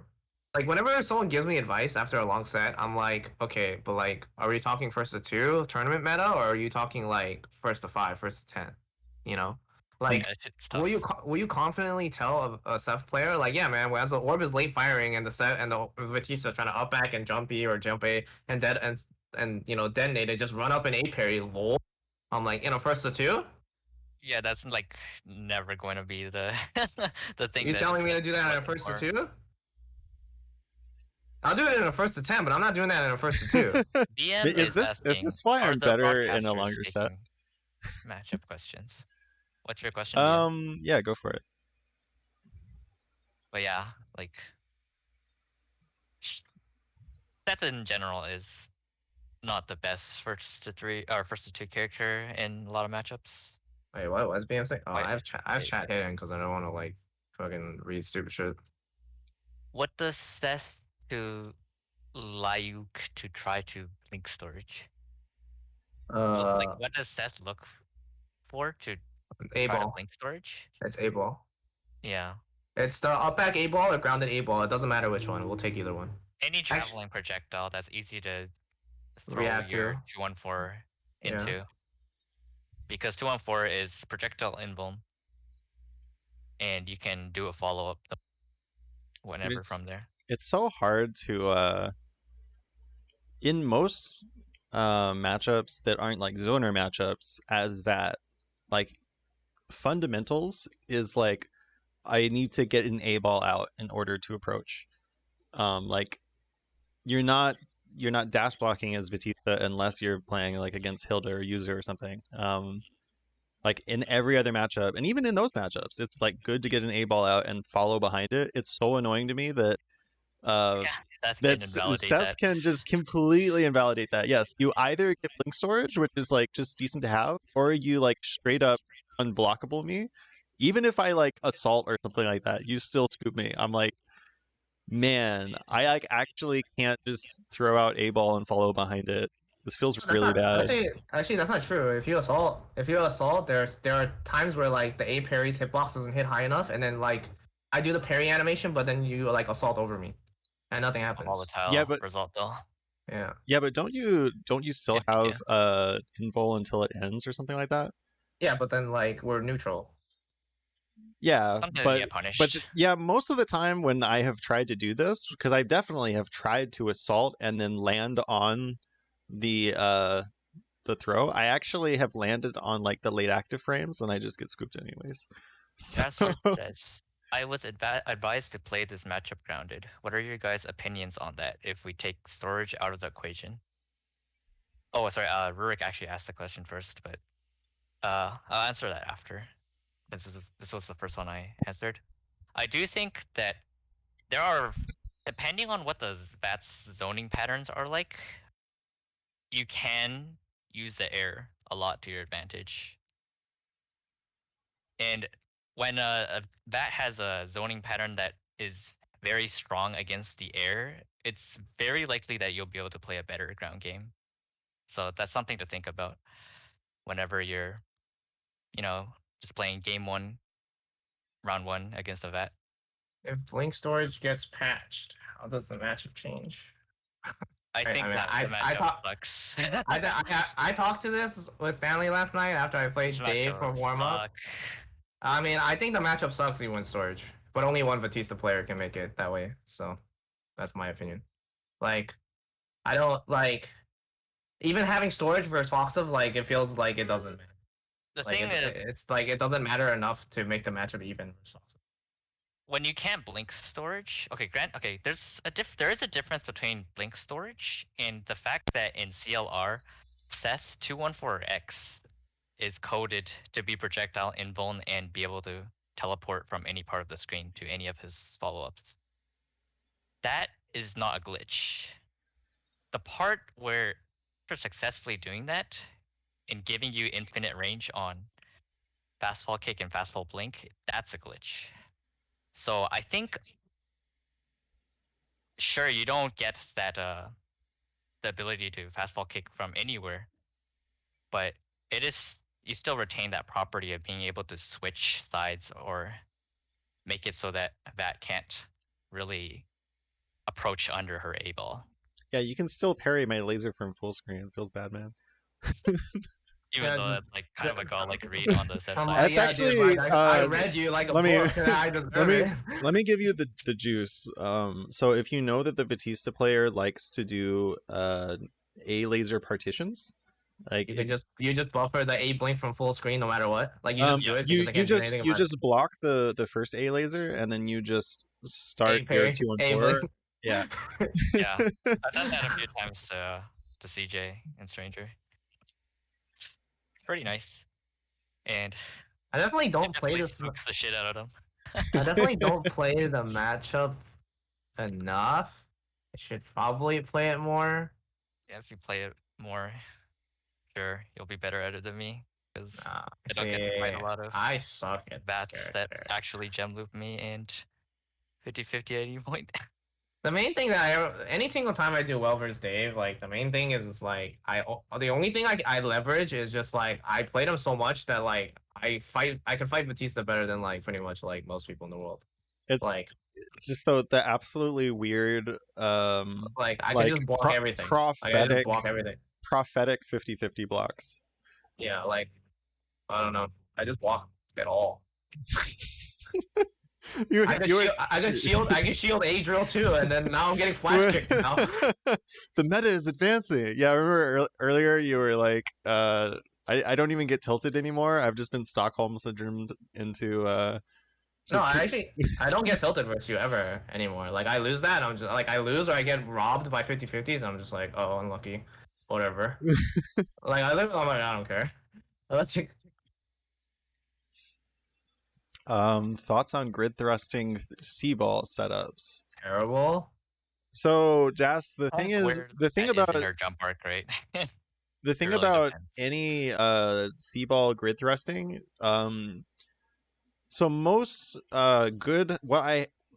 Like whenever someone gives me advice after a long set, I'm like, okay, but like, are we talking first to two tournament meta, or are you talking like first to five, first to 10? You know, Like, Yeah, it's tough. will you confidently tell a Seth player like, yeah, man, as the orb is late firing and the set and the Vatista trying to up back and jump E or jump A and dead and you know detonate it, just run up an A parry, lol. I'm like, first to two. Yeah, that's like never going to be the the thing You that telling me Seth to do is that in a looking first to for. two? I'll do it in a first to 10, but I'm not doing that in a first to two. DM is is this asking, why are I'm the better in a broadcasters longer set? taking matchup questions? What's your question, DM? Yeah, go for it. But yeah, like Seth in general is not the best first to three or first to two character in a lot of matchups. Wait, what was being saying? Oh, Why- I have chat hidden because I don't want to like fucking read stupid shit. What does Seth to Lyuk to try to link storage? Like, Uh, what does Seth look for to A try to ball. blink storage? It's A ball. Yeah. It's the up back A ball or grounded A ball. It doesn't matter which one. We'll take either one. Any Actually, traveling projectile that's easy to throw react your to. 214 Yeah. into. Because 214 is projectile invuln. And you can do a follow up whenever from there. It's so hard to in most matchups that aren't like zoner matchups as that, like fundamentals is like I need to get an A ball out in order to approach. Like you're not dash blocking as Vatista unless you're playing like against Hilda or User or something. Like in every other matchup, and even in those matchups, it's like good to get an A ball out and follow behind it. It's so annoying to me that uh, Yeah, that can that invalidate Seth that. can just completely invalidate that. Yes, you either get blink storage, which is like just decent to have, or you like straight up unblockable me. Even if I like assault or something like that, you still scoop me. I'm like, man, I like actually can't just throw out a ball and follow behind it. This feels No, that's really not bad. actually that's not true. If you assault, there are times where like the A parries hitbox doesn't hit high enough, and then like I do the parry animation, but then you like assault over me, and nothing happens. Yeah, Volatile but result though. Yeah. don't you still have invul until it ends or something like that? Yeah, but then like we're neutral. Yeah, Something to but get punished. yeah, most of the time when I have tried to do this, because I definitely have tried to assault and then land on the throw, I actually have landed on like the late active frames and I just get scooped anyways. So Grassword says, I was advised to play this matchup grounded. What are your guys' opinions on that if we take storage out of the equation? Oh, sorry, Rurik actually asked the question first, but I'll answer that after. This was the first one I answered. I do think that there are, depending on what the VATS zoning patterns are like, you can use the air a lot to your advantage. And when a VAT has a zoning pattern that is very strong against the air, it's very likely that you'll be able to play a better ground game. So that's something to think about whenever you're, just playing game one, round one against a VAT. If blink storage gets patched, how does the matchup change? I think mean, that the matchup sucks. I talked to this with Stanley last night after I played This Dave matchup for warm up. suck. I mean, I think the matchup sucks even with storage, but only one Vatista player can make it that way. So that's my opinion. Like, I don't like even having storage versus foxof. Like, it feels like it doesn't matter. The Like, thing is, it's like it doesn't matter enough to make the matchup even versus foxof. when you can't blink storage, okay, there is a difference between blink storage and the fact that in CLR, Seth 214X is coded to be projectile invuln and be able to teleport from any part of the screen to any of his follow-ups. That is not a glitch. The part where you're successfully doing that and giving you infinite range on fast fall kick and fast fall blink, that's a glitch. So I think, sure, you don't get that the ability to fast fall kick from anywhere, but you still retain that property of being able to switch sides or make it so that Vat can't really approach under her A ball. yeah, you can still parry my laser from full screen. It feels bad, man. Even Yeah, though just- that's like kind of a godlike read on the Seth I'm side. like, That's yeah, dude, actually like, I read you like a let me book, and I deserve let me it. let me give you the juice. So if you know that the Vatista player likes to do A laser partitions, like You just buffer the A blink from full screen no matter what. Like you just do it because I you can't do anything you about just block the first A laser and then you just A start your parry, 2 and A 4. blink. Yeah. Yeah, I've done that a few times to CJ and Stranger. Pretty nice, and I definitely it don't play definitely this. spooks the shit out of them. I definitely don't play the matchup enough. I should probably play it more. Yeah, if you play it more, sure, you'll be better at it than me because Nah, I don't get to fight see, a lot of I suck at this bats that character. actually gem loop me and 50-50 at any point. The main thing that any single time I do well versus Dave, like the main thing is like the only thing I leverage is just like I played him so much that like I can fight Batista better than like pretty much like most people in the world. it's Like it's just the absolutely weird I can like just block everything. Like I just block everything. prophetic 50-50 blocks. Yeah, like I don't know. I just block it all. you I you can shield A drill too, and then now I'm getting flash kicked now. the meta is advancing. Yeah, I remember earlier you were like, I don't even get tilted anymore. I've just been Stockholm syndromed into No, just I don't get tilted versus you ever anymore. Like I lose that, I'm just like I lose or I get robbed by 50-50s, and I'm just like, oh, unlucky, whatever. Like I'm like I don't care. thoughts on grid thrusting C-ball setups. Terrible. So Jas, That's where the thing that is about in her jump arc, right? the thing really about depends. any C-ball grid thrusting, so most good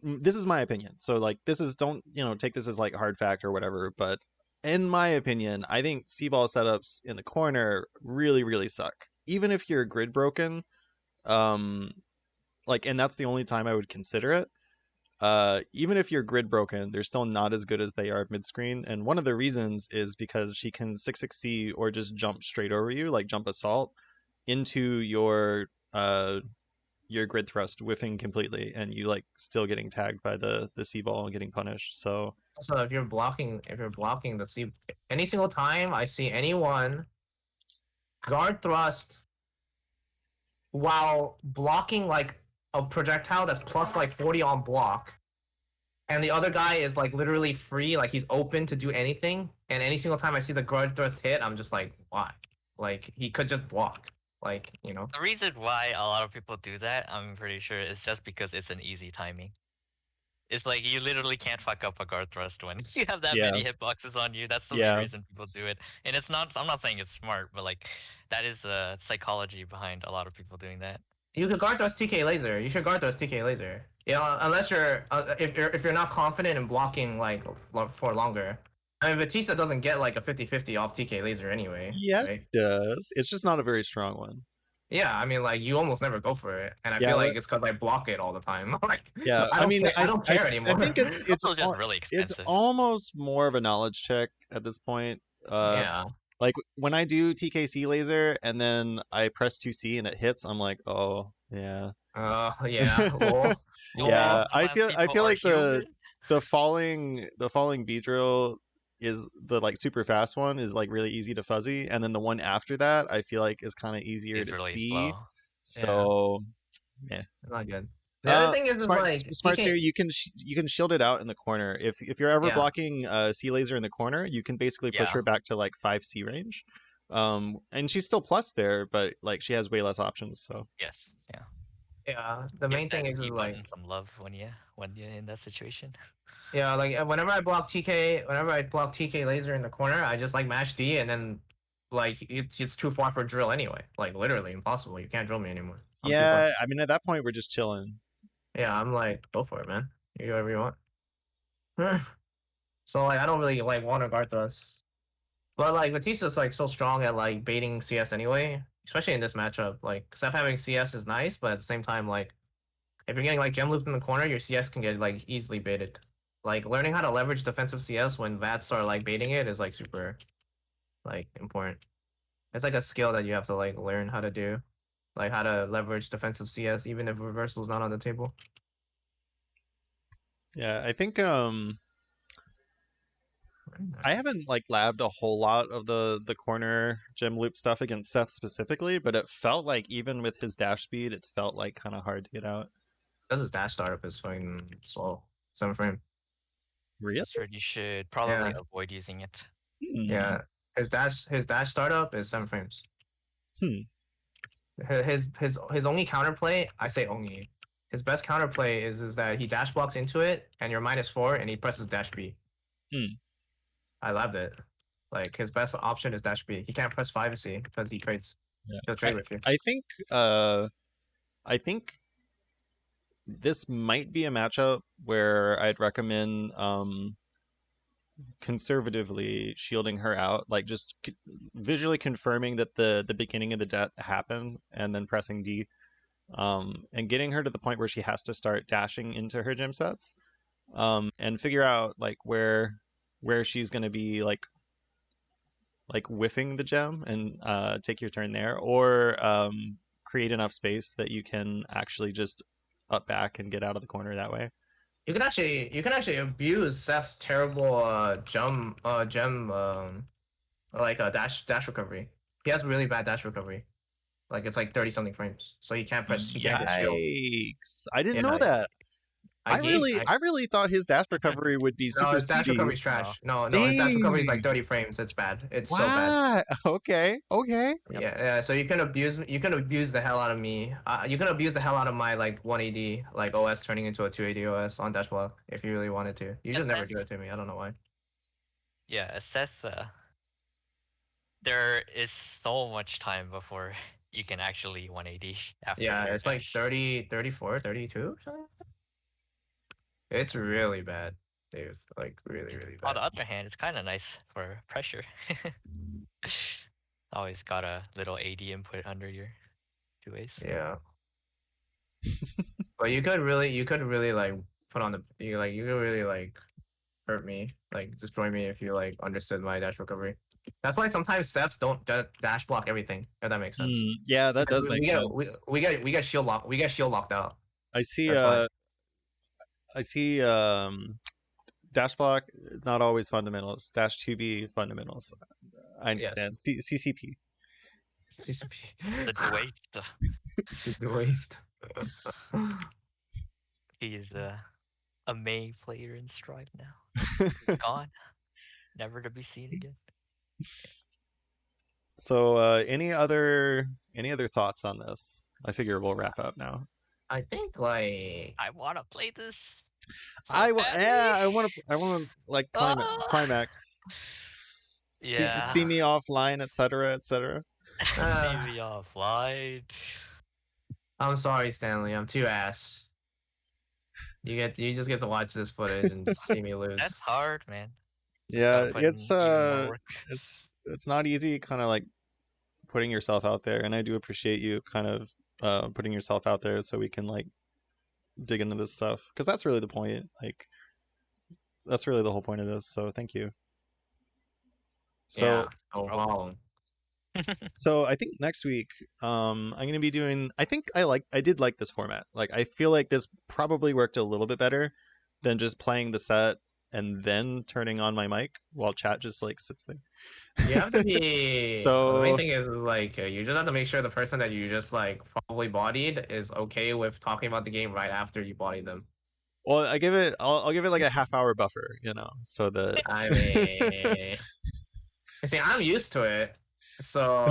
this is my opinion. So like this is don't, take this as like hard fact or whatever, but in my opinion, I think C-ball setups in the corner really, really suck. Even if you're grid broken, like, and that's the only time I would consider it. Even if you're grid broken, they're still not as good as they are mid screen. And one of the reasons is because she can 660 or just jump straight over you, like jump assault into your grid thrust, whiffing completely, and you like still getting tagged by the C ball and getting punished. So So if you're blocking the C, any single time I see anyone guard thrust while blocking like a projectile that's plus like 40 on block, and the other guy is like literally free, like he's open to do anything, and any single time I see the guard thrust hit, I'm just like, why? Like he could just block. Like, The reason why a lot of people do that, I'm pretty sure, is just because it's an easy timing. It's like you literally can't fuck up a guard thrust when you have that Yeah. many hitboxes on you. That's the Yeah. main reason people do it. And it's not, I'm not saying it's smart, but like that is the psychology behind a lot of people doing that. you could guard thrust TK laser. You should guard thrust TK laser. Unless you're if you're not confident in blocking like for longer. I mean, Batista doesn't get like a 50-50 off TK laser anyway. yeah, Right? it does. It's just not a very strong one. Yeah, I mean, like you almost never go for it, and I Yeah, feel like it's because I block it all the time. Like, Yeah, I don't care anymore. I think it's also just really expensive. it's almost more of a knowledge check at this point. Yeah. Like when I do TKC laser and then I press 2C and it hits, I'm like, oh yeah. Yeah. Lol. Yeah, Lol. I feel People are like human. the falling B drill is the like super fast one is like really easy to fuzzy, and then the one after that I feel like is kind of easier It's to really see. slow. So It's not good. The other thing is smart like steer, you can shield it out in the corner. If you're ever Yeah. blocking C laser in the corner, you can basically push Yeah. her back to like 5C range. And she's still plus there, but like she has way less options. So Yes. Yeah. Yeah. The Give main that thing is E like button some love when you're in that situation. yeah, like whenever I block TK laser in the corner, I just like mash D and then like it's too far for drill anyway. Like literally impossible. You can't drill me anymore. I'm too far. yeah, I mean at that point we're just chilling. Yeah, I'm like, go for it, man. You do whatever you want. So like I don't really like want to guard thrust. But like Batista's like so strong at like baiting CS anyway, especially in this matchup. Like Seth having CS is nice, but at the same time, like if you're getting like gem looped in the corner, your CS can get like easily baited. Like learning how to leverage defensive CS when VATs are like baiting it is like super like important. It's like a skill that you have to like learn how to do, like how to leverage defensive CS even if reversal's not on the table. Yeah, I think I haven't like labbed a whole lot of the corner gem loop stuff against Seth specifically, but it felt like even with his dash speed, it felt like kind of hard to get out. Because his dash startup is fucking slow. 7 frame. Really? Sure, you should probably Yeah. avoid using it. Yeah. His dash startup is 7 frames. Hmm. His only counterplay, I say only. His best counterplay is that he dash blocks into it and you're -4 and he presses dash B. I loved it. Like his best option is dash B. He can't press 5C because he trades. Yeah. He'll trade with you. I think this might be a matchup where I'd recommend conservatively shielding her out, like just visually confirming that the beginning of the debt happened and then pressing D, and getting her to the point where she has to start dashing into her gem sets, and figure out like where she's going to be like whiffing the gem and take your turn there, or create enough space that you can actually just up back and get out of the corner that way. You can actually abuse Seth's terrible gem like a dash recovery. He has really bad dash recovery. Like it's like 30 something frames. So he can't press he can't get shield. Yikes! I didn't Yeah, know that. I gave really thought his dash recovery would be no, super his dash speedy. recovery is trash. No, his dash recovery is like Dang. 30 frames. It's bad. It's so bad. Okay. Yeah. So you can abuse the hell out of me. You can abuse the hell out of my like 1AD like OS turning into a 2AD OS on dash block if you really wanted to. You just never do it to me. I don't know why. Yeah, Seth. There is so much time before you can actually 180 after. Yeah, your it's like dash. 30, 34, 32. Something. It's really bad, dude. Like really, really On bad. the other hand, it's kind of nice for pressure. Always got a little AD input under your 2As. Yeah. But you could really like put on you could really like hurt me, like destroy me if you like understood my dash recovery. That's why sometimes Seths don't dash block everything, if that makes sense. Yeah, that Because does make sense. we get shield locked out. I see. That's why. I see. Dash block not always fundamentals. Dash 2B fundamentals. I understand. CCP. The waste. The waste. He is a May player in Strive now. He's gone, never to be seen again. So, any other thoughts on this? I figure we'll wrap up now. I think like I want to play this. So I want to like climax. Yeah. See me offline, etc., etc. See me offline. I'm sorry, Stanley. I'm too ass. You just get to watch this footage and just see me lose. That's hard, man. Yeah, it's not easy, kind of like putting yourself out there, and I do appreciate you kind of putting yourself out there so we can like dig into this stuff, because that's really the point. Like, that's really the whole point of this. So thank you. So so I think next week I'm gonna be doing, I think I did like this format. Like, I feel like this probably worked a little bit better than just playing the set and then turning on my mic while chat just like sits there. You have to be So the main thing is like you just have to make sure the person that you just like probably bodied is okay with talking about the game right after you bodied them. well, I'll give it like a half-hour buffer, so that I mean, see, I'm used to it, so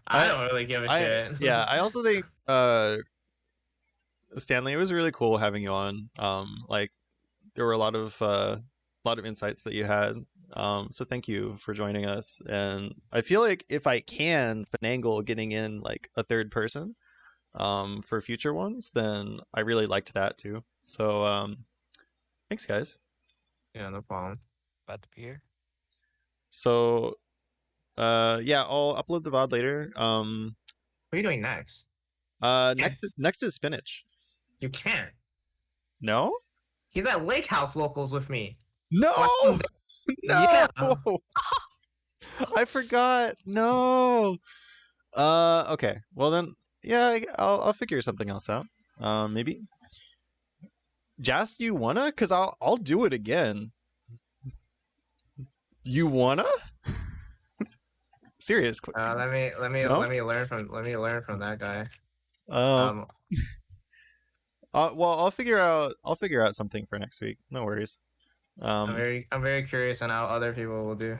I don't really give a shit. Yeah, I also think Stanley, it was really cool having you on. Like, there were a lot of insights that you had. So thank you for joining us. And I feel like if I can finagle getting in like a third person for future ones, then I really liked that too. So thanks, guys. Yeah, no problem. Glad to be here. So yeah, I'll upload the VOD later. What are you doing next? Next is Spinach. You can't. No? He's at Lake House locals with me. No! No! Yeah. I forgot. No. Okay. Well then, yeah, I'll figure something else out. Maybe. Jas, do you wanna? Cause I'll do it again. You wanna? Serious? No. let me learn from that guy. Uh, Um, well, I'll figure out something for next week. No worries. Um, I'm very curious on how other people will do.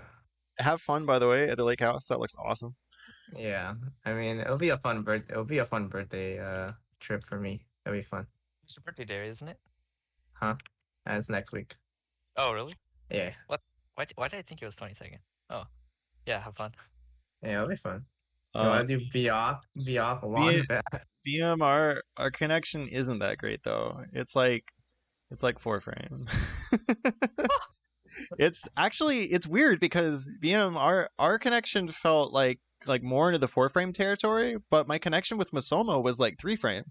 have fun, by the way, at the lake house. That looks awesome. Yeah, I mean, birthday trip for me. It'll be fun, It's your birthday day, isn't it? huh? And it's next week. Oh, really? Yeah, What? Why did I think it was 22nd? Oh, yeah, have fun. yeah, it'll be fun. You Um, want to do Biok B- lawn bet? BM, our connection isn't that great though. It's like 4 frame. It's weird because BM our connection felt like more into the 4 frame territory, but my connection with Masomo was like 3 frame.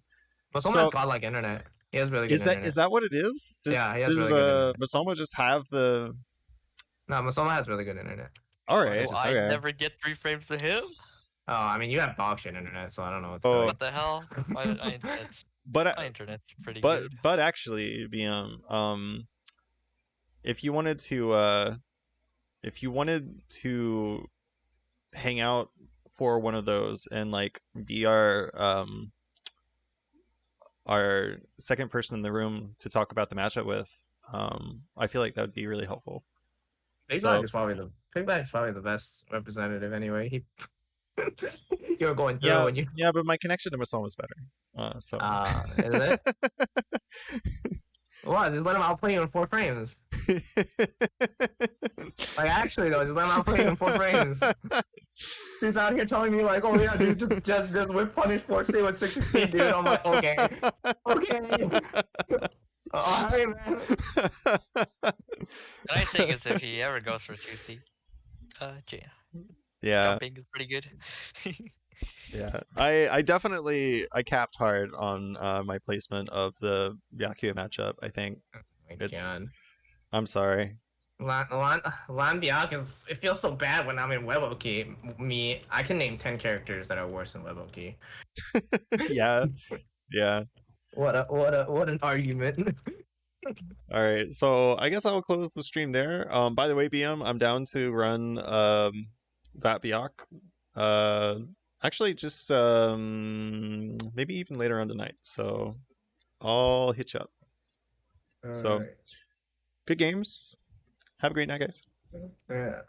But someone has So godlike internet. He has really good is internet. that what it is? Yeah, he has Does really good internet. Masomo just have the? No, Masoma has really good internet. All Why right, do I okay. never get 3 frames to him? Oh, I mean, you have dog shit internet, so I don't know what to tell Oh, you. What the hell? Internet's but my internet's pretty but good. but actually, BM, if you wanted to hang out for one of those and like be our second person in the room to talk about the matchup with, I feel like that would be really helpful. So Big Bag is probably the best representative anyway. He you're going through yeah, and you yeah, but my connection to Masoma is better. So is it? What? Just let him outplay you in 4 frames. Like actually though, just let him outplay you in 4 frames. He's out here telling me like, oh yeah, dude, just whip punish 4C with 616, dude. I'm like, okay. Alright, man. The nice thing is if he ever goes for 2C, yeah, jumping is pretty good. yeah. I definitely I capped hard on my placement of the Byakuya matchup. I think Oh my it's. god. I'm sorry. Lan Biak is. It feels so bad when I'm in Weboki. I can name 10 characters that are worse than Weboki. Yeah, yeah. What an argument. All right, so I guess I'll close the stream there. By the way, BM, I'm down to run Vat Biak. Actually, just maybe even later on tonight. So I'll hit you up. So Alright. good games. Have a great night, guys. Yeah.